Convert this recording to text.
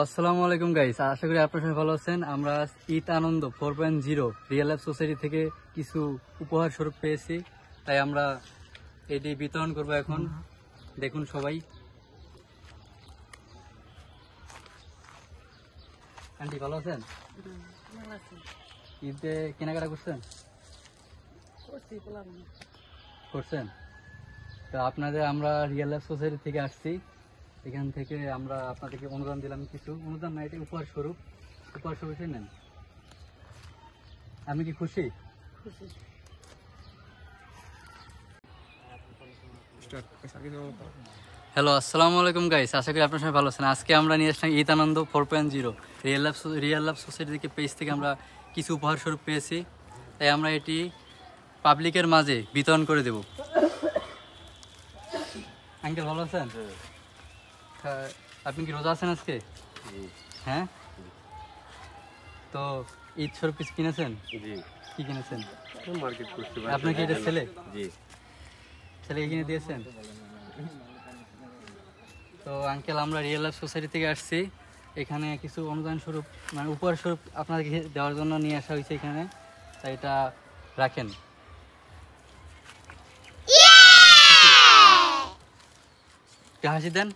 আসসালামু আলাইকুম গাইস, আশা করি আপনারা সবাই ভালো আছেন। আমরা ঈদ আনন্দ 4.0 রিয়েল লাইফ সোসাইটি থেকে কিছু উপহার স্বরূপ পেয়েছি, তাই আমরা এটি বিতরণ করব এখন। দেখুন সবাই। আন্টি ভালো আছেন? ঈদে কেনাকাটা করছেন? করছেন তো আপনাদের আমরা রিয়েল লাইফ সোসাইটি থেকে আসছি। এখান থেকে আমরা আপনাদেরকে অনুদান দিলাম, কিছু অনুদান না, এটা উপহার স্বরূপ নেন। আমি কি খুশি? হ্যালো, আসসালামু আলাইকুম গাইস, আশা করি আপনার সবাই ভালো আছেন। আজকে আমরা নিয়ে আসলাম ঈদ আনন্দ 4.0 রিয়েল লাইফ সোসাইটি থেকে পেজ থেকে আমরা কিছু উপহার স্বরূপ পেয়েছি, তাই আমরা এটি পাবলিকের মাঝে বিতরণ করে দেব। আঙ্কেল ভালো আছেন? আপনি কি রোজা আছেন আজকে? হ্যাঁ, তো ঈদ স্বরূপ কিছু কিনেছেন? কি কিনেছেন? আপনার কি এটা ছেলে কিনে দিয়েছেন? তো আঙ্কেল, আমরা রিয়েল লাইফ সোসাইটি থেকে আসছি, এখানে কিছু অনুদান স্বরূপ মানে উপহার স্বরূপ আপনাদেরকে দেওয়ার জন্য নিয়ে আসা হয়েছে এখানে, তাই এটা রাখেন। হাসি দেন।